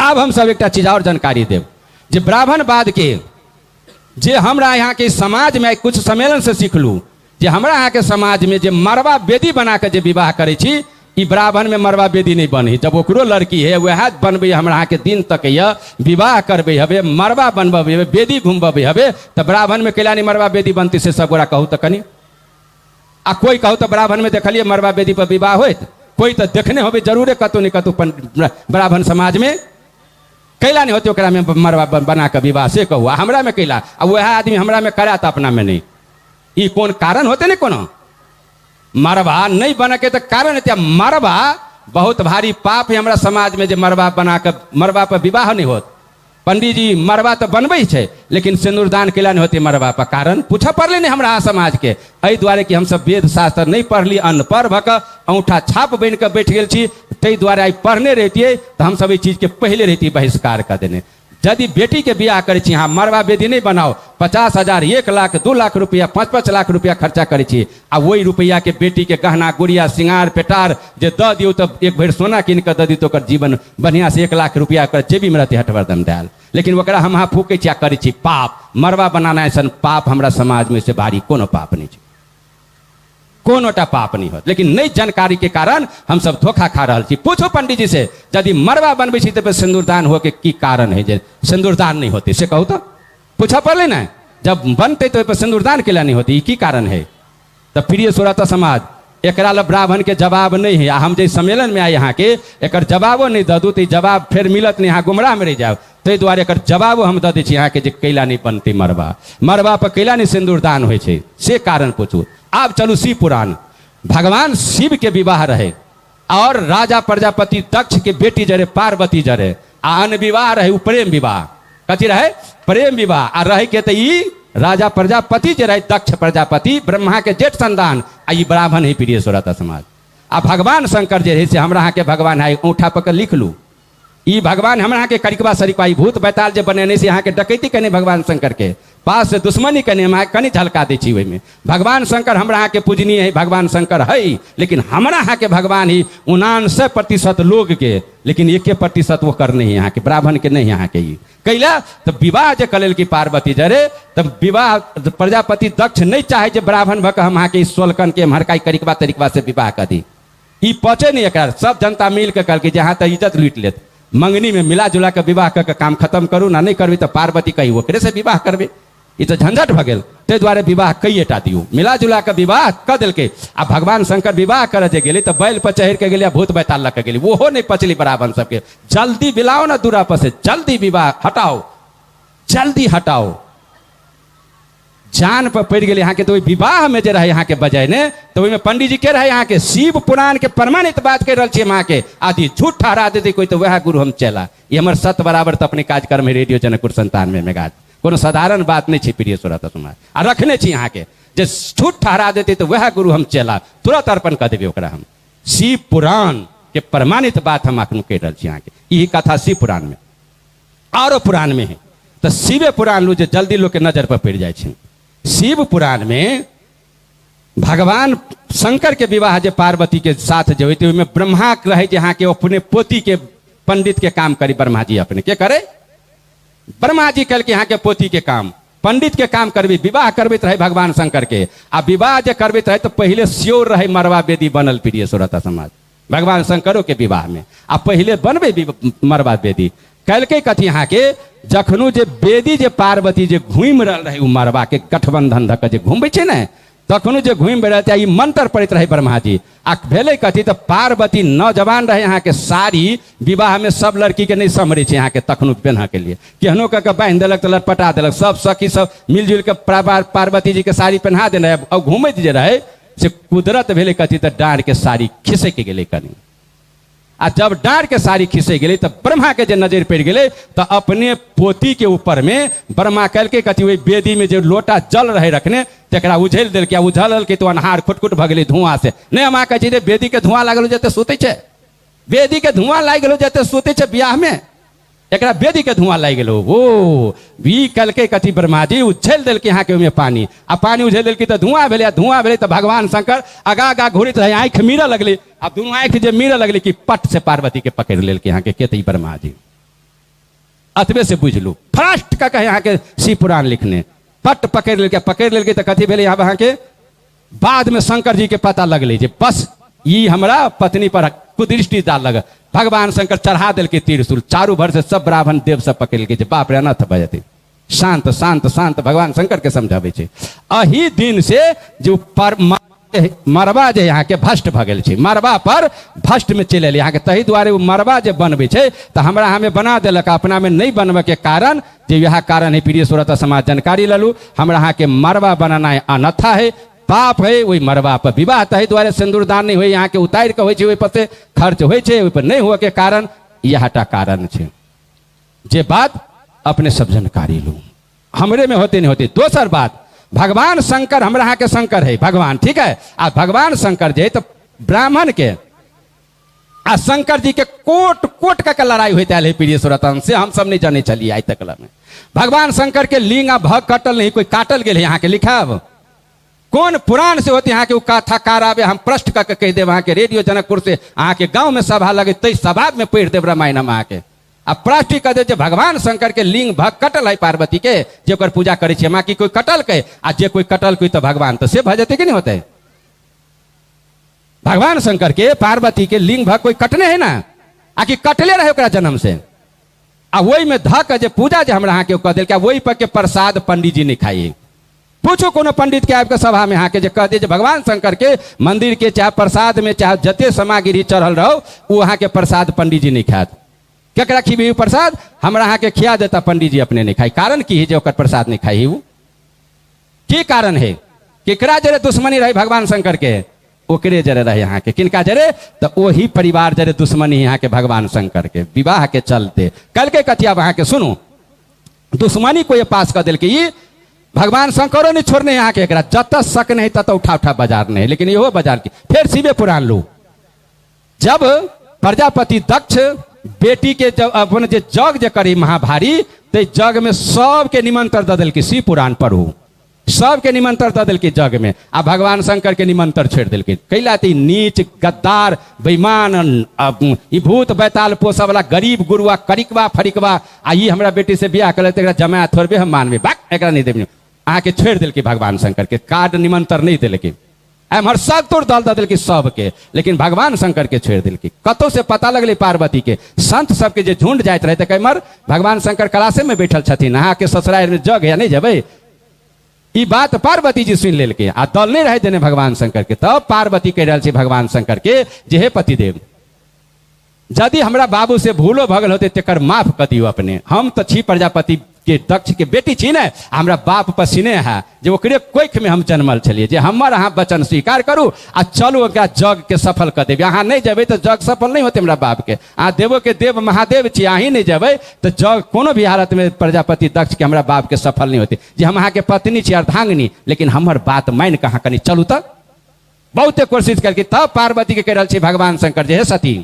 आब हम सब एक चीज और जानकारी देव जे ब्राह्मणवाद के जे हमरा यहाँ के समाज में कुछ सम्मेलन से सीखलू जे हमरा यहाँ के समाज में जे मरवा वेदी बना के जे विवाह करे छी ई ब्राह्मण में मरवा वेदी नहीं बनी। जब ओकरो लड़की है वह बनबे हमरा यहाँ के दिन तक या विवाह करबे हबे मरवा बनबे हबे वेदी घूमबे हबे तो ब्राह्मण में कैला नहीं मरवा वेदी बनती से सब गोरा कहू तो कनी आ कोई कहू तो ब्राह्मण में देखलिए मरवा वेदी पर विवाह होत कोई तो देखने होबे जरूरे कतु नहीं कतु ब्राह्मण समाज में कैला नहीं होते ओकरा में मरवा बना के विवाह से कहू हमरा में कैला आ वह आदमी हमरा में करा तो अपना में नहीं ई कौन कारण होते नहीं कोनो मरवा नहीं बना के तो कारण है मरवा बहुत भारी पाप है हमरा समाज में जो मरवा बना के मरवा पर विवाह नहीं होत। पंडित जी मरवा तो बनबे छे लेकिन सिंदूरदान कैला नहीं होते मरवा पर कारण पूछा पड़ले नहीं हमरा समाज के एहि द्वारे कि हम सब वेद शास्त्र नहीं पढ़ली अनपढ़ भक अंगूठा छाप बन के बैठ गेल छी तै द्वारे आई पढ़ने रहतिए तो हम सब चीज के पहले रहती बहिष्कार कर देने। यदि बेटी के बियाह करे छी हाँ मरवा वेदी नहीं बनाओ 50,000 1 लाख 2 लाख रुपया 5-5 लाख रुपया खर्चा करे छी आ वही रुपया के बेटी के गहना गुड़िया सिंगार पेटार जे द दियो तो एक भर सोना कीन के द दी तो जीवन बढ़िया से 1 लाख रुपया कर जेबी में रहते हटवर्धन डाल लेकिन ओकरा हम हाँ फूके छी करे छी पाप मरवा बनाना ऐसा पाप हमरा समाज में से भारी कोनो पाप नहीं है कोनोटा पाप नहीं हो लेकिन नहीं जानकारी के कारण हम सब धोखा खा रहा छी। पूछो पंडित जी से यदि मरवा बनबे छी तो सिंदूरदान हो के की कारण है जे सिंदूरदान नहीं होते से कहू तो पूछा पड़े ना जब बनते तो सिंदूरदान के लिए नहीं होती की कारण है। तो प्रिय श्रोता समाज एकरा ला ब्राह्मण के जवाब नहीं है हम जो सम्मेलन में आए यहाँ के एक जवाबो नहीं दू तो जवाब फिर मिलत नहीं यहाँ गुमराह में रह जाओ तो द्वारे एक जवाबो हम दे दी यहाँ के जे कैला नहीं बनती मरवा मरवा पर कैला नहीं सिंदूरदान हो से कारण पूछू। अब चलू शिव पुराण भगवान शिव के विवाह रहे और राजा प्रजापति दक्ष के बेटी जरे पार्वती जरे आन विवाह रहे प्रेम विवाह कथी रहे प्रेम विवाह आ रहे के तो राजा प्रजापति जे रहे दक्ष प्रजापति ब्रह्मा के जेठ संतान आ ब्राह्मण ही प्रिय श्रोता समाज आ भगवान शंकर जे रहे से हमरा यहाँ के भगवान है औंठा पकड़ लिख लू ई भगवान हमरा के करिकवा सरिकवा भूत बैताल जे बनेने से यहाँ के डकैती कने भगवान शंकर के पास से दुश्मनी कने कनी झलका दी छी में भगवान शंकर हमरा यहाँ के पूजनीय है भगवान शंकर है लेकिन हमरा यहाँ के भगवान ही 99% लोग के लेकिन 1% वो कर नहीं यहाँ के ब्राह्मण के नहीं यहाँ के कैला तो विवाह जे कलेल की पार्वती जरे तब विवाह प्रजापति दक्ष नहीं चाहे जे ब्राह्मण भक हम यहाँ के सोलकन के हरकाई करिकवा तरिकवा से विवाह कर दी ई पचे नहीं एक सब जनता मिल के कल के जहाँ तक इज्जत लूट लेते मंगनी में मिला जुला के विवाह कर काम खत्म करू ना नहीं करबी तो पार्वती कही ओकरे से विवाह करबे ये तो झंझट भ गेल ते द्वारे विवाह कईटा दियो मिला जुला के विवाह कर दिल के आ भगवान शंकर विवाह करे जे गेली तो बैल पर चढ़ के गेली भूत बैताल लग के गेली वो नहीं पचली ब्राह्मण सबके जल्दी बिलाओ ना दूरा पर से जल्दी विवाह हटाओ जल्दी हटाओ जान पर पड़ गए यहाँ के तो विवाह में जो रहे यहाँ के बजाय ने तो में पंडित जी के रहे यहाँ के शिव पुराण के प्रमाणित बात कर रहे वहाँ के आदि झूठ ठहरा देते कोई तो वह गुरु हम चला ये हमारे सत बराबर तो अपने कार्यक्रम है रेडियो जनकपुर 97 में गात कोनो साधारण बात नहीं है प्रिय श्रोता समाज आ रखने छी यहाँ के जे झूठ ठहरा देते तो वह गुरु हम चला तुरंत अर्पण कर देवे ओकरा हम शिव पुराण के प्रमाणित बात हम अखन कह रहे यहाँ के यही कथा शिव पुराण में और पुराण में है तो शिव पुराण लो जल्दी लोग के नजर पर पड़ जाए शिव पुराण में भगवान शंकर के विवाह जे पार्वती के साथ जो होते में ब्रह्मा रहे जहाँ के अपने पोती के पंडित के काम करी ब्रह्मा जी अपने के करे ब्रह्मा जी कल के यहाँ के पोती के काम पंडित के काम करबी विवाह करबित रहे भगवान शंकर के आ विवाह जे करबित रहे तो पहले श्योर रहे मरवा वेदी बनल प्रिय श्रोता समाज भगवान शंकरों के विवाह में आ पहले बनबे मरवा वेदी कल के कथी यहाँ के जखनू जे वेदी जे पार्वती जे घूम रहे मरवा के गठबंधन धक जे घूमे छे ने तखनू जे घूम रहे मंत्र पड़ित रहे ब्रह्मा जी आ भेले कथी तो पार्वती नौजवान रहे यहाँ के साड़ी विवाह में सब लड़की के नहीं समरे छे यहाँ के तखनू पहना के लिए केहनो कह बांध देलक तो लटपटा देलक सब सखी सब मिलजुल के पार्वती जी के साड़ी पहना देने और घूमत जे रहे से कुदरत भेले कथी तो डाँड़ के साड़ी खिसे के गेले कनी आ जब डाँड़ के साड़ी खिसे गई तो ब्रह्मा के जो नजर पड़ गए तो अपने पोती के ऊपर में ब्रह्मा कल के कथी हुई वेदी में जो लोटा जल रहे रखने तकरा उझल दिल के उझल के तो अनहार खुटखुट भ गई धुआं से नहीं हम कहे वेदी के धुआं लागल जते सुते छे वेदी के धुआं लाग गलो जते सुते छे ब्याह में एकरा वेदी के धुआं लाग गलो ओ भी कल के कथी ब्रह्मा जी उझल दिल के यहाँ के में पानी आ पानी उझल दिल की तो धुआं भेले तो भगवान शंकर आगा आगा घूरित रहे आँख मीरा लगले अब दोनों आँख जो मीरा लगले कि पट से पार्वती के पकड़ लेल के यहाँ के केतई ब्रह्मा जी अतबे से बुझलू फर्स्ट का कहे यहाँ के शिव पुराण लिखने पट पकड़ लेके तो कथी भेले यहाँ के बाद में शंकर जी के पता लगले जे बस ये हमरा पत्नी पर कुदृष्टि डाल लग भगवान शंकर चढ़ा दिल के त्रिशूल चारू भर से सब ब्राह्मण देव सब पकड़ के बाप रे अनर्थ भय जेतै शांत शांत शांत भगवान शंकर के समझावे छे अही दिन से जो पर मरबा जे यहाँ के भ्रष्ट भ गेल छे मरबा पर भ्रष्ट में चले यहाँ के तही दुआरे वो मरबा जे बनबे छे तो हमरा हमें बना देलक अपना में नहीं बनबे के कारण जे यह कारण है प्रिय श्रोता समाज जानकारी ललू हमरा यहाँ के मरबा बनाना अनथा है पाप है वही मरबा पर विवाह तही द्वारे सिंदूरदान नहीं हुई यहाँ के उतार के होई पर से खर्च होई ओहि पर नहीं हुआ के कारण यह कारण छे जे बात अपने सब जानकारी लू हमरे में होते नहीं होते दोसर बात भगवान शंकर हमरा यहाँ के शंकर है भगवान ठीक है आ भगवान शंकर जे तो ब्राह्मण के आ शंकर जी के कोट कोट का लड़ाई होते है प्रिय श्रोता से हम सब नहीं जाने चलिए आज तक में भगवान शंकर के लिंग आ भग कटल नहीं कोई काटल गए यहाँ के लिखा अब कौन पुराण से होते यहाँ के कथा कार हम प्रश्न करके कह देव वहाँ के रेडियो जनकपुर से अहाँ के गाँव में सभा लगे तई सभा में पढ़ देव रामायण हम अहाँ के आ प्रश्न कह दे भगवान शंकर के लिंग भग कटल है पार्वती के जे ओकर पूजा करे छे माँ की कोई कटल के आ जे कोई कटल कोई तो भगवान तो से भजते कि नहीं होते भगवान शंकर के पार्वती के लिंग भग कोई कटने है ना आकि कटले रहे ओकरा जन्म से आ वही में धक जे पूजा जे हमरा अहाँ के कह दिल वही पर के प्रसाद पंडित जी नहीं खाइए पूछो कोनो पंडित के आपके सभा में आके जे कह दे भगवान शंकर के मंदिर के चाहे प्रसाद में चाहे जते सामग्री चढ़ल रहो वो वहाँ के प्रसाद पंडित जी नहीं खात केकरा खिबी प्रसाद हमरा अहाँ के खिया देता पंडित जी अपने नहीं खाई कारण की है जो ओकर प्रसाद नहीं खाई वो की कारण है केकरा जरे दुश्मनी रही भगवान शंकर के ओकरे जरे रहे यहाँ के किनका जरे तो वही परिवार जरे दुश्मनी यहाँ के भगवान शंकर के विवाह के चलते कल के कथिया वहाँ के सुनो दुश्मनी को ये पास कर दिल कि भगवान शंकरों ने छोड़ने यहाँ के जत शक नहीं तत उठा उठा बाजार नहीं लेकिन यो बाजार की फिर शिवे पुराण लो जब प्रजापति दक्ष बेटी के जब अपन जे जग जे करी महाभारी ते जग में सबके निमंत्रण दे दिल शिव पुराण पढ़ू सबके निमंत्रण दे दिल जग में आ भगवान शंकर के निमंत्रण छेड़ दिल कैलाती नीच गद्दार बेईमान ई भूत बैताल पोसा वाला गरीब गुरुआ करिकवा फरिकवा आ ई हमरा बेटी से बियाह कर जमा थोड़बे हम मानबे बाक एकरा नहीं देबे अहाँ के छेड़ दिल भगवान शंकर के कार्ड निमंत्रण नहीं दिल एमहर सब तोड़ दल दिल सबके लेकिन भगवान शंकर के छेड़ दिल कतों से पता लगले पार्वती के संत सबके जे झुंड जात रहे कैमर भगवान शंकर कलासे में बैठल छथिन अहाँ के ससुराल में जग है नहीं जब ई बात पार्वती जी सुन लेल आ दल नहीं रहे देने भगवान शंकर के तब पार्वती कह रहा भगवान शंकर के जे हे पतिदेव यदि हमरा बाबू से भूलो भगल होते तेकर माफ कर दियो अपने हम तो छी प्रजापति के दक्ष के बेटी छी ने हमरा बाप पसीने है जे ओकरे कोख में हम जन्मल छलिए जे हमर अहाँ वचन स्वीकार करू आ चलू ओकरा जग के सफल कर देबे अहाँ नहीं जेबे तो जग सफल नहीं होते हमरा बाप के अहाँ देवो के देव महादेव छी अहीं नहीं जेबे तो जग कोनो भी हालत में प्रजापति दक्ष के हमरा बाप के सफल नहीं होते जे हम अहाँ के पत्नी छी अर्धांगिनी लेकिन हमर बात मान कहाँ कनी चलू तक बहुते कोशिश करके तब पार्वती के कह रहा भगवान शंकर जे हे सती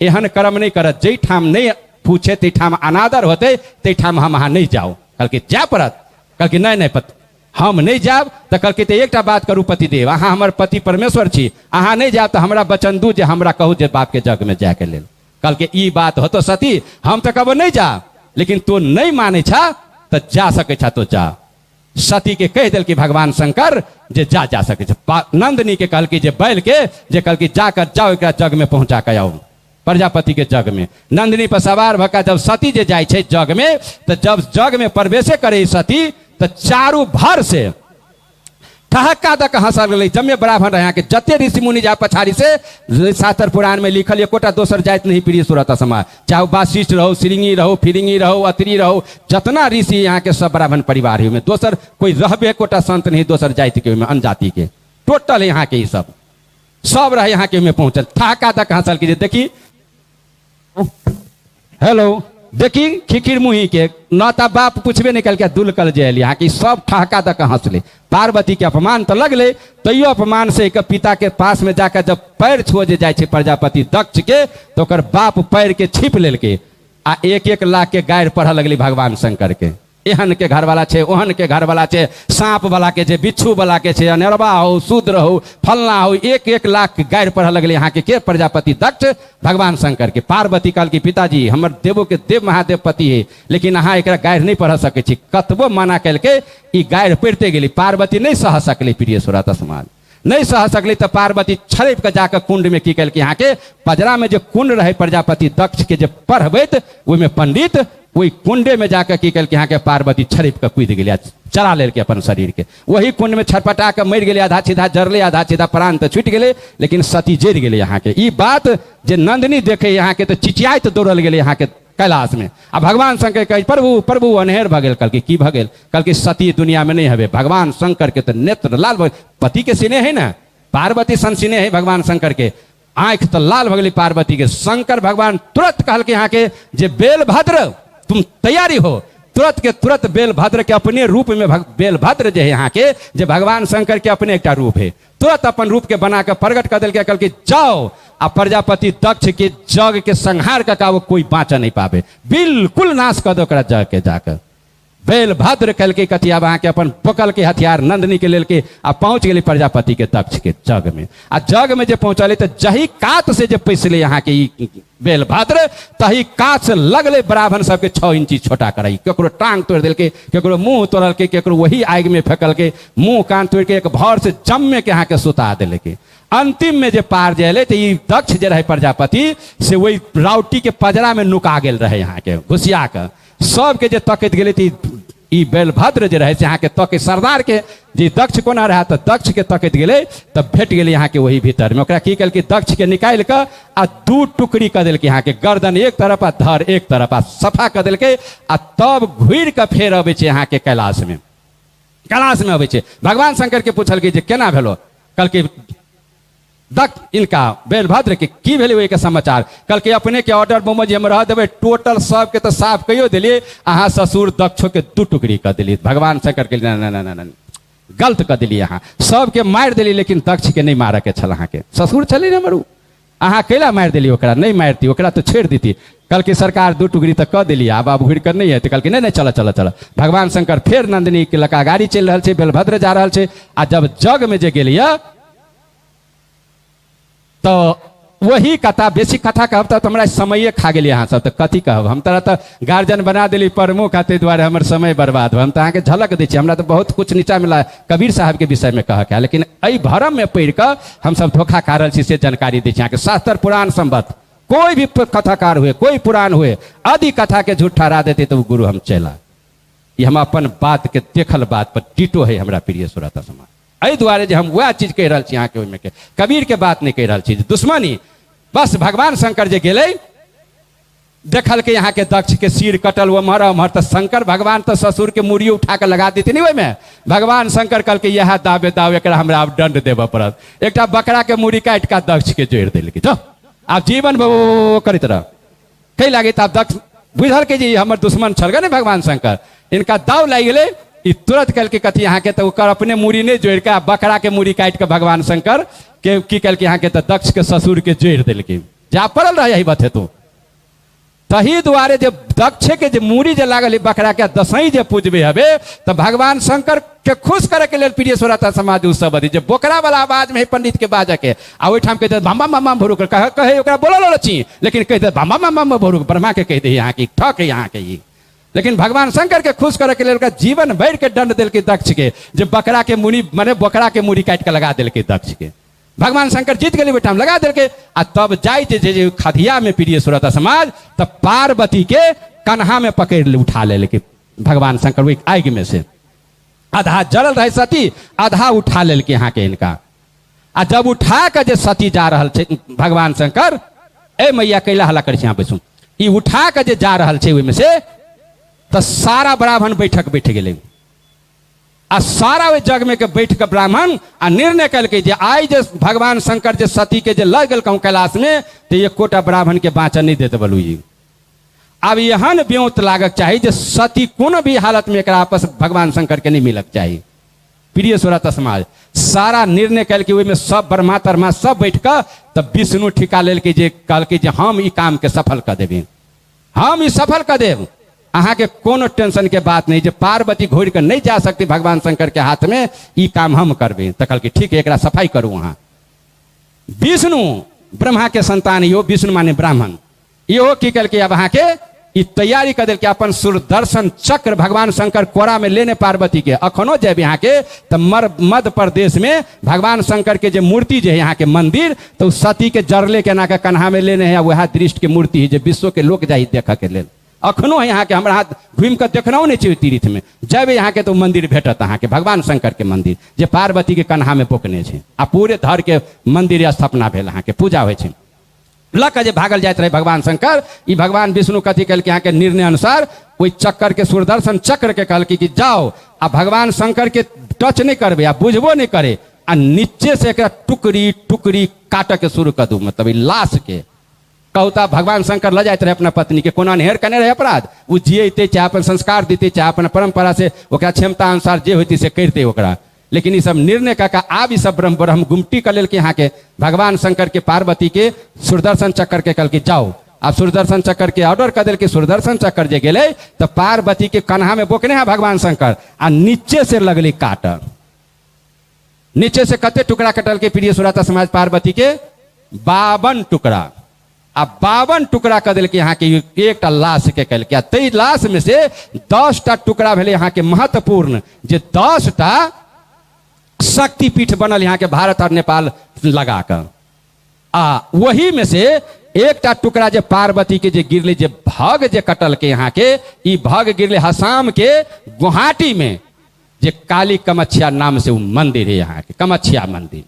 एहन कर्म नहीं करत जै ठाम नहीं पूछे ते ठाम अनादर होते ते ठाम हम अहाँ नहीं जाओ कल के जा पड़त कल के नहीं नहीं पति हम नहीं जाब तो कल के एक बात करू पतिदेव अहाँ हमर पति परमेश्वर छी अहाँ नहीं जाब तो हमरा वचन दू जे हमरा कहू जे बाप के जग में जाके लेल कल के ई बात होतो सती हम तो कबो नहीं जा लेकिन तू नहीं माने छा तो जा सके छा तो जा सती के कह दिल कि भगवान शंकर जे जा सके नंदनी के कल की जे बैल के जे कल की जाकर जाओ एक जग में पहुंचा के आओ प्रजापति के जग में नंदिनी पर सवार भका जब सती जे जाय छे जग में तो जब जग में प्रवेश करे सती तो चारू भर से ठहक्का दक हंसल गई जमे ब्राह्मण यहाँ के जते ऋषि मुनि जा पछाड़ी से शास्त्र पुराण में लिखल एकोटा दोसर जाइत नहीं प्रिय सुरत समाज चाहे वाशिष्ठ रहो श्रृंगी रहो फिरिंगी रहो अत्री रहो जतना ऋषि यहाँ के सब ब्राह्मण परिवार में दोसर कोई रहबे एकोटा संत नहीं दोसर जाति के अनजाति के टोटल यहाँ के सब रहे यहाँ के में पहुंचल ठहक्का दक हंसल की देखी हेलो देखी खिखिर मुही के नता बाप पूछबे निकल के दुलकल जेल यहाँ की सब ठहका दक हंसले पार्वती के अपमान तो लगले तैयो अपमान से एक पिता के पास में जाकर जब पैर छुए जाए प्रजापति दक्ष के तो ओकर बाप पैर के छिप लेल के आ 1-1 लाख के गायर पढ़ लगली भगवान शंकर के एहन के घर वाला छे, ओहन के घर वाला छे, सांप वाला के छे, बिच्छू वाला के छे, अनेरवा हो, शूद्र हो, फलना हो, 1-1 लाख के गायर पढ़ लगले यहाँ के प्रजापति दक्ष भगवान शंकर के। पार्वती काल की पिताजी हमर देवो के देव महादेव पति है, लेकिन अहाँ एक गायर नहीं पढ़ सके छी, कतबो मना कल के ई गायर पढ़ते गेली, पार्वती नहीं सह सकली। प्रिय श्रोता समाज नहीं सह सकली तो पार्वती छड़प के जाकर कुंड में की कल के यहाँ के पजरा में जो कुंड रहे प्रजापति दक्ष के जो पढ़बैत ओहि में पंडित वही कुंडे में जाकर की कल के यहाँ के पार्वती छड़प के कूद गया, चरा ले के अपन शरीर के, वही कुंड में छटपटा के मर गए, आधा सीधा जरले, आधा सीधा प्राण तो छूट गए, लेकिन सती जर गए यहाँ के। ई बात जे नंदिनी देखे यहाँ के तो चिचियात दौड़ल गए यहाँ के कैलाश में। आ भगवान शंकर कहे प्रभु प्रभु अनहेर भगेल। कल की भगेल? कल की सती दुनिया में नहीं हवे। भगवान शंकर के तो नेत्र लाल भगल, पति के सीने है ना, पार्वती सन सीने है भगवान शंकर के, आंख तो लाल भगली पार्वती के। शंकर भगवान तुरंत कहल के यहाँ के जे बेलभद्र तुम तैयारी हो, तुरंत के तुरंत बेलभद्र के अपने रूप में बेलभद्र जो है यहाँ के जो भगवान शंकर के अपने एक रूप है, तुरंत अपन रूप के बना के प्रगट कर दिल के कल के जाओ आ प्रजापति दक्ष के जग के संहार का वो कोई बाँचा नहीं पावे, बिल्कुल नाश कर दो जग के जाकर। बेलभद्र कल के कथिया वहां के अपन पकल के हथियार नंदनी के लेल के आ पहुंच गई प्रजापति के दक्ष के जग में। आ जग में जो पहुंचले तो जही कात से जो पैसले यहाँ के बेलभद्र तही कात से लगले ब्राह्मण सबके 6 इंची छोटा कराई, केकरो टांग तोड़ दिल के, केकरो मुंह तोड़ल के, केकरो वही आग में फेंकल के, मुंह कान तोड़ के एक भर से जम्मे के यहाँ के सुता दिल के। अंतिम में जो पार जले तो ये दक्ष जो रहे प्रजापति से वही राउटी के पजरा में नुका गेल रहे यहाँ के घुसिया के। सबके जो तकत गए थी ई बेलभद्र जो रहे यहाँ के तके सरदार के जी दक्ष कोना रहा तो दक्ष के तकत गए तब भेट गए यहाँ के वही भीतर में। ओकरा की कल कि दक्ष के निकाल के आ 2 टुकड़ी कर दिल के यहाँ के, गर्दन एक तरफ आ धर एक तरफ आ सफा कर दिल के आ तब घुर के फेर अबे यहाँ के कैलाश में अबे। भगवान शंकर के पूछल कि जे केना भेलो? कल के दक्ष इनका बेलभद्र के की भेले वही के समाचार। कल के अपने के ऑर्डर मोमो जी हम रह देवे टोटल सब के तो साफ कहियो दिलिए, अहाँ ससुर दक्षो के 2 टुकड़ी कर दिलिए। भगवान शंकर के न गलत कर दिलिए, अहाँ सबके मार दिली लेकिन दक्ष के नहीं मारे के छल। अहाँ के ससुर चले न मरू, अहाँ कैला मार दिली ओकरा? नहीं मारती ओकरा तो छेड़ देती। कल की सरकार 2 टुकड़ी तक कर दिलिए, अब आप घुर कर नहीं है तो कल की नहीं चल चल चल। भगवान शंकर फिर नंदिनी के लका गाड़ी चल रहा है, बेलभद्र जा रहा है। आ जब जग में जे गेलिए तो वही कथा बेसी कथा कहब तो हमरा समय खा गेलिए अहाँ सब, तो कथी कहब? हम तरह तो गार्जियन बना दिली प्रमुख खाते द्वारे हमर समय बर्बाद हो। हम तो अहाँ के झलक दी, हमरा तो बहुत कुछ नीचा मिला कबीर साहब के विषय में कह के, लेकिन एहि भरम में पढ़ कर हम सब धोखा खा रहे से जानकारी दी यहाँ के। शास्त्र पुराण संबत कोई भी कथाकार हुए, कोई पुराण हुए, आदि कथा के झूठ ठहरा देते तो गुरु हम चला। ये हम अपन बात के देखल बात पर टिटो है हमरा प्रिय श्रोता समाज। एहि दुआरे जे हम वह चीज कह रहा यहाँ के, के कबीर के बात नहीं कह रहा चीज दुश्मनी। बस भगवान शंकर जे गेले देखल के यहाँ के दक्ष के सिर कटल वो मर तो शंकर भगवान तो ससुर के मुड़ी उठा के लगा देते नहीं में। भगवान शंकर कल के यह दावे दाव एक हमरा अब दंड देव पड़त। एक बकरा के मुड़ी काट के दक्ष के जोड़ दिल के, आप जीवन करित रह कई लागे। तब दक्ष बुझल के जी हमर दुश्मन छल गए भगवान शंकर, इनका दाव लग गए। तुरंत कल के कथी यहाँ के तो अपने मुड़ी नहीं जोड़ के बकरा के मुड़ी काट के भगवान शंकर के की कल के यहाँ के तो दक्ष के ससुर के जोड़ दिल के। जा पड़ल रहा यही बात है तू तही दुआरे जब दक्ष के जो मुड़ी जो लागल बकरा के दसई जो पूजबे हबे तो भगवान शंकर के खुश करे के लिए प्रिय श्रोता समाज उ सब जो बोकरा वाला आवाज में पंडित के बाजा के आ ओठाम कह मामा मामा भोरुक कहे ओकरा बोलल छी, लेकिन कह दे मामा मामा भोरुक ब्रह्मा के कह दे यहाँ की ठक है यहाँ के ये। लेकिन भगवान शंकर के खुश करे के लिए जीवन भर के दंड दिल के दक्ष के, जब बकरा के मुड़ी मने बोकरा के मुड़ी काट के लगा दिल के दक्ष के। भगवान शंकर जीत गए बेटा लगा दिल के। आ तब जाए खदिया में प्रिय श्रोता समाज तब पार्वती के कन्हा में पकड़ उठा ले लेके भगवान शंकर वही आग में से आधा जलल रहे सती, आधा उठा ले के यहाँ के इनका। आ जब उठा के जे सती जा रहा है भगवान शंकर ए मैया कैला हला कर बैसू ई उठा के जे जा रहा है में से तो सारा ब्राह्मण बैठक बैठ गए। आ सारा वे जग में के बैठ के ब्राह्मण आ निर्णय कल के जे आई जे भगवान शंकर जे सती के जे लग गल कैलाश में तो ये कोटा ब्राह्मण के बाँचा नहीं देते बोलू जी। अब यहन ब्योत लागक चाहिए जे सती कोनो भी हालत में एक आपस भगवान शंकर के नहीं मिलक चाहिए। प्रिय श्रोता समाज सारा निर्णय कल के में सब ब्रह्मा तरमा सब बैठ कर तब विष्णु ठिका लेल के जे कल के जे हम ई काम के सफल कर देवे, हम ई सफल कर देव। अहाँ के कोनो टेंशन के बात नहीं, जो पार्वती घोड़ के नहीं जा सकती भगवान शंकर के हाथ में, ई काम हम करबे। तो कहल कि ठीक है, एकरा सफाई करू। वहाँ विष्णु ब्रह्मा के संतान यो, विष्णु माने ब्राह्मण, इहो की कल के अब अहाँ के ई तैयारी कर दिल के अपन सुदर्शन चक्र भगवान शंकर कोरा में लेने पार्वती के। अखनो जब यहाँ के तो मध्य प्रदेश में भगवान शंकर के जो मूर्ति जो है यहाँ के मंदिर, तो सती के जरले के ना के कन्हा में लेने हैं, वह दृष्ट के मूर्ति है जो विश्व के लोग जाहि देख के लेल। अखनो है यहाँ के हमरा हाथ घूम कर देखना नहीं चाहिए तीर्थ में, जब यहाँ के तो मंदिर भेटत अहाँ के भगवान शंकर के मंदिर, जो पार्वती के कन्हा में पोकने छे। आ पूरे धर के मंदिर स्थापना भेल, अहाँ के पूजा होइ छे। लक जे भागल जाते रहे भगवान शंकर, ई भगवान विष्णु कथी कल के यहाँ के निर्णय अनुसार ओई चक्कर के सुदर्शन चक्र के कहल कि जाओ आ भगवान शंकर के टच नहीं करबे, आ बुझबो नहीं करे, आ नीचे से एक टुकड़ी टुकड़ी काट के शुरू कर दू। मतलब लाश के कहता भगवान शंकर ल जाते रहे अपना पत्नी के, कोना नेहर कने रहे अपराध, वो जियते चाहे अपन संस्कार देते चाहे अपन परंपरा से ओकरा क्षमता अनुसार जे होती से करते ओकरा। लेकिन ये सब निर्णय का आब सब ब्रह्म गुमटी कर लेल के यहाँ के भगवान शंकर के पार्वती के सुदर्शन चक्कर के कल के जाओ। अब सुदर्शन चक्कर के ऑर्डर कर दिल के सुदर्शन चक्कर जे गेले तो पार्वती के कन्हा में बोकने हैं भगवान शंकर, आ नीचे से लगले काट। नीचे से कते टुकड़ा कटल के प्रिय सुराता समाज पार्वती के 52 टुकड़ा। अब 52 टुकड़ा कर दिल के यहाँ के एक लाश के कल के, तई लाश में से 10टा टुकड़ा भेले यहाँ के महत्वपूर्ण, जे 10टा शक्तिपीठ बनल यहाँ के भारत और नेपाल लगा कर। वही में से एकटा टुकड़ा जे पार्वती के जे गिरले, जे भग जे कटल के यहाँ के, ई भग गिरले हसाम के गुवाहाटी में, जे काली कमच्छिया नाम से वो मंदिर है यहाँ के, कमच्छिया मंदिर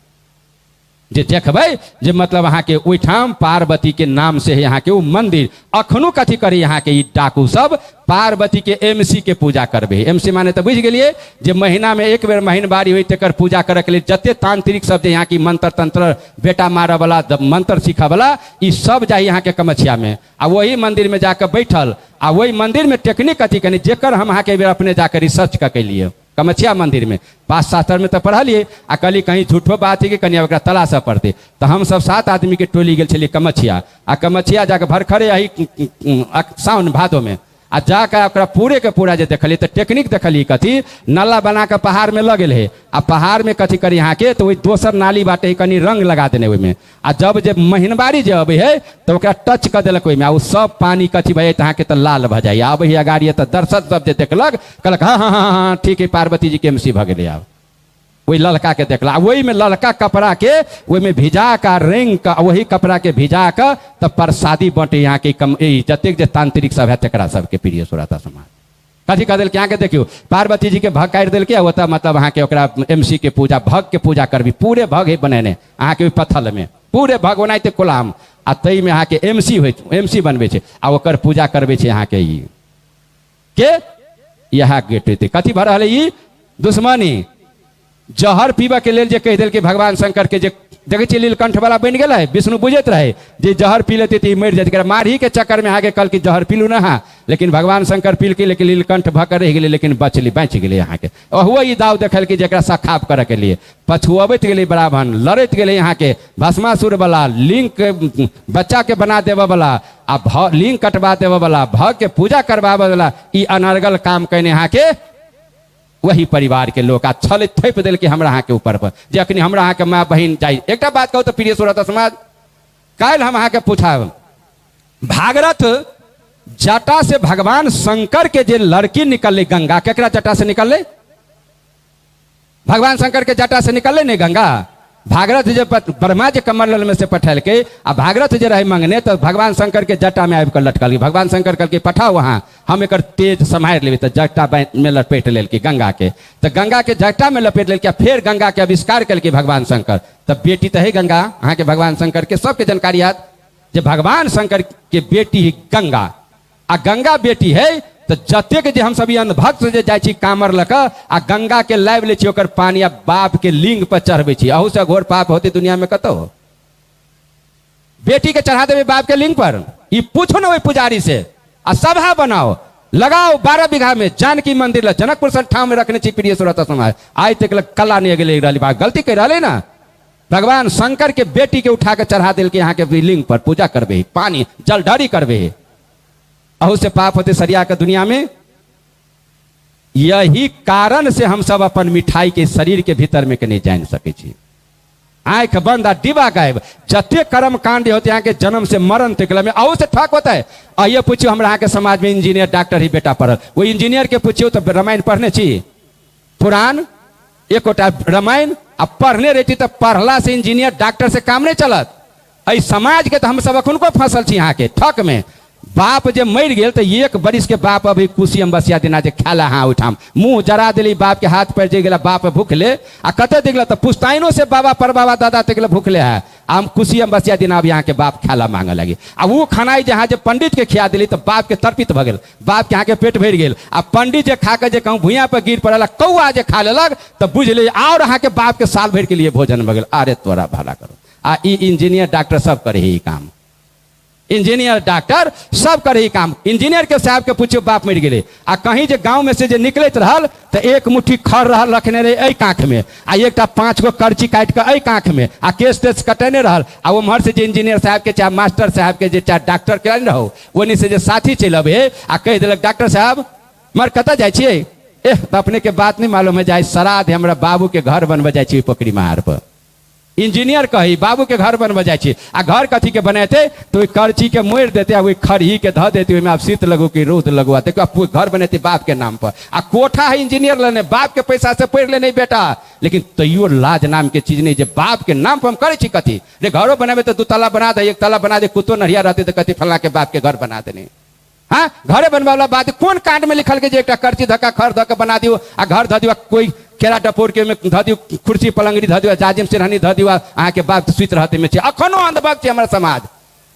जे देखबै, जे मतलब अहाँ के ओइठाम पार्वती के नाम से है यहाँ के वो मंदिर। अखनो कथी करे यहाँ के ई डाकू सब पार्वती के एमसी के पूजा करबे। एमसी माने तो बुझ गेलिए, जे महीना में एक बेर महीनबारी होई तकर पूजा करे के लिए जते तांत्रिक सब यहाँ की मंत्र तंत्र बेटा मारे वाला मंत्र सीखा वाला ई सब जाए यहाँ के कमच्छिया में। आ वही मंदिर में जाकर बैठल, आ वही मंदिर में टेक्निक कथी कनी, जेकर हम अहाँ के बेर अपने जाकर रिसर्च कर लिए कमच्छिया मंदिर में 5 शास्त्र में तो पढ़लिए, आ कली कहीं झूठो बात है कि कहीं ओकरा तलाश पड़ते। तो हम सब 7 आदमी के टोली गेल छलिए कमच्छिया, आ कमच्छिया जाकर भरखरे यही सावन भादो में, आ जाकर ओकरा पूरे के पूरा जे देखलिए तो टेक्निक देखलिए कथी, नाला बना के पहाड़ में लगल है, आ पहाड़ में कथी करी यहाँ के तो वही दोसर नाली बाटे कनी रंग लगा देने ओहिमे, आ जब जे महीनबारी जे अबे है तो ओकरा टच कर देलक ओहिमे, आ वो सब पानी कथी भे अहाँ के तो लाल भ जाए। आब ही अगाड़ी तो दर्शक सब जे देखलक कहलक हाँ हाँ हाँ हाँ ठीक है पार्वती जी के एमसी भ गए। आब वही ललका के देखला, वही में ललका कपड़ा के वही में भिजा का रेंग का वही कपड़ा के भिजा कर तब प्रसादी बटे यहाँ के जतेक जे तांत्रिक सब है तकरा सबके प्रिय सुराता समाज। कथी कह दिल के यहाँ के देखियो पार्वती जी के भग काटि दिल के, होता मतलब अहाँ के ओकरा एमसी के पूजा भग के पूजा करबी, पूरे भग ही बनेने अहाँ के पत्थल में पूरे भग बनाते कोलाम, आ तई में अहाँ के एमसी हो एमसी बनबे छे, आ ओकर पूजा करबे छे यहाँ के ई के यहाँ गेट कथी भर रहा ई दुश्मनी। जहर पीबा के लेल जे कह दिल के भगवान शंकर के जे देखे छियै नीलकंठ वाला बन गया है, विष्णु बुझत रहे जे जहर पी लेते तो मर जाते, मारही के चक्कर में आगे कल की जहर पीलू ना, लेकिन भगवान शंकर पील के लेकिन नीलकंठ भकर रह गए, लेकिन बच गए यहाँ के। हुआ ई दाव देखल कि जरा सखाप करे के लिए पछुअबैत गए ब्राह्मण, लड़त गए यहाँ के भस्मासुर वाला, लिंग बच्चा के बना देवे वाला, आ लिंग कटवा देवे वाला, भग के पूजा करवावे वाला, ई अनर्गल काम कहने यहाँ के वही परिवार के लोग आ छल थोप दिल के हमरा अहाँ के ऊपर पर, जे अखनी हमरा अहाँ के माँ बहन जाए। एक बात कहू तो प्रिय सुरता समाज, काल हम अहाँ के पूछाब भागरथ जटा से भगवान शंकर के जे लड़की निकलले गंगा, केकरा जटा से निकलले? भगवान शंकर के जटा से निकलले नहीं गंगा। भागरथ जे ब्रह्मा जी कमल में से पठल के, आ भागरथ जे रहे मंगने तो भगवान शंकर के जटा में आबि कर लटकल। भगवान शंकर कल के पठाओ वहाँ हम एक तेज संभार लेबे, तो जटा में लपेट लेल की गंगा के, तो गंगा के जटा में लपेट लेल के, फिर गंगा के आविष्कार कल के भगवान शंकर। तब बेटी तो है गंगा अहाँ के भगवान शंकर के, सबके जानकारी याद जे भगवान शंकर के बेटी है गंगा, आ गंगा बेटी है तो जतेक जे हम सब अंधभक्त जे जाइ छी कामर लक आ गंगा के लाइव ले छी, ओकर पानी आ बाप के लिंग पर चढ़बे छी, अहू से घोर पाप होते दुनिया में कतो। बेटी के चढ़ा देवे बाप के लिंग पर, ई पूछो ना वही पुजारी से, आ सभा बनाओ लगाओ 12 बीघा में जानकी मंदिर ला जनकपुर संठाव में रखने छी प्रिय सुरता समाज। आज तक कला नहीं गए रही बात, गलती कर रहा ना। भगवान शंकर के बेटी के उठा के चढ़ा दिल के यहाँ के लिंग पर पूजा करबे, पानी जल ढारी करबे, अहू से पाप होते सरिया के दुनिया में। यही कारण से हम सब अपन मिठाई के शरीर के भीतर में के नहीं जान सके छी। आंख बंद आ डिबा गायब, जते कर्म कांड होते यहाँ के जन्म से मरण तक में अहू से ठक होता है। आइए पूछियो हमरा यहाँ के समाज में इंजीनियर डॉक्टर ही बेटा पढ़ल, वो इंजीनियर के पूछियो तो रामायण पढ़ने छी, पुराण एक रामायण अब पढ़ने रहती तो पढ़ला से इंजीनियर डॉक्टर से काम नहीं चलत। अ समाज के तो हम सब अखुन को फसल छी यहाँ के ठक में। बाप जे मर गए तो एक बरिस के बाप अभी कुशी में बसिया देना जे खाला हाँ उठाम मुंह जरा दिली, बाप के हाथ पैर जे गेला बाप भूखले आ कते दिखला तो पुश्तैनों से बाबा पर बाबा दादा तक भूखले है। हम कुशी में बसिया दिन अब यहाँ के बाप खाला मांगे लगी। आ वो खानाई जहाँ जे पंडित के खिया दिली तो बाप के तर्पित भ गेल, बाप के यहाँ के पेट भर गेल। आ पंडित जे खा के जे कहूँ भूया पर गिर पड़ेला कौआ जे खा लेलक तो बुझ ले और अहाँ के बाप के साल भर के लिए भोजन भ गेल। अरे तोरा भला करो। आ इंजीनियर डॉक्टर सब करे ही काम, इंजीनियर डॉक्टर सब करे ही काम। इंजीनियर के साहब के पूछियो बाप मर गए आ कहीं जे गांव में से जे निकलत रहल तो एक मुट्ठी खर रहल रखने रहे ऐ कांख में आ एक 5 गो करची काट के ऐ कांख में आ केस तेस कटेने रहल। आ उम्हर से जे इंजीनियर साहब के चाहे मास्टर साहब के जे चाहे डॉक्टर के रहो ओनी से जे साथी चल अबे आ कह दिलक डॉक्टर साहब मर कत जाए छिए, एह तो अपने के बात नहीं मालूम है, जाए श्राद्ध हमरा बाबू के घर बनबे जाए छी पोखरी महार पर। इंजीनियर कही बाबू के घर बनबे जाए छी आ घर कथी के बनाते तो करची के मोड़ देते वही खरही के ध देते आप शीत लगो कि रोद लगवाते घर बनेते बाप के नाम पर। आ कोठा है इंजीनियर लेने बाप के पैसा से पढ़ ले नहीं बेटा, लेकिन तैयो लाज नाम के चीज नहीं जे बाप के नाम पर हम करे छी कथी रे घरों बनाबे तो 2 तला बना दे 1 तला बना दे, कुत्तो नरिया रहते तो कथी फला के बाप के घर बना देने। हाँ घरे बनबे वाला बात कौन कांड में लिखल के जे एक करची धक्का खर धक्का बना दियो आ घर ध दियो, कोई केरा टपोर के में ध दियो, कुर्सी पलंगड़ी ध दियो, जाजिम सिरहनी ध दियो, अहाँ के बाप सुत रहते में अखनो अंधभक्त हमारा समाज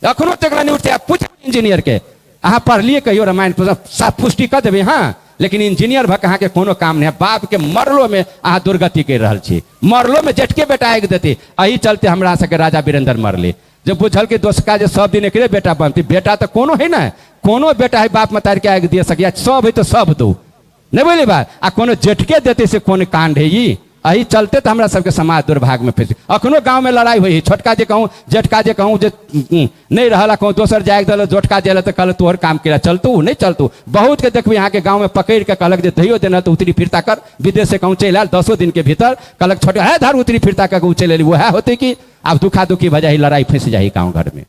अखनो तक नहीं उठते। पूछ इंजीनियर के अहाँ पढ़लिए कहियो रामायण साफ पुष्टि कर देवे। हाँ लेकिन इंजीनियर भक अहाँ के कोनो काम नहीं है। बाप के मरलो में अहाँ दुर्गति कर रहा छी, मरलो में झटके बेटा आग देते। अही चलते हमरा सबके राजा वीरेंद्र मरले जब बुझल के दोस्त का सब दिन एक बेटा बनती, बेटा तो कोनो है ना, कोनो बेटा है बाप मतार के आगे दे सकिया, सब है तो सब दो नहीं बोले बात आ कोनो झटके देते से कौन कांड है ये। अही चलते तो हमरा सबके समाज दुर्भाग्य में फंस। अखनो गांव में लड़ाई हुई, छोटका जे कहूँ जेठका जे कहूँ जे नहीं रहा कहूँ दोसर जाए दल जोटका जे तो कल तोहर काम किया चलतू नहीं चलतू। बहुत के देखबी यहाँ के गाँव में पकड़ के कहलक जे दहियो देना तो उतरी फिरता कर, विदेश से कहूँ चल आयल 10 दिन के भीतर कहलक छोटे है धर उतरी फिरता कर चल वो है होते कि अब दुखा दुखी भजा ही लड़ाई फंस जाही गाँव घर में।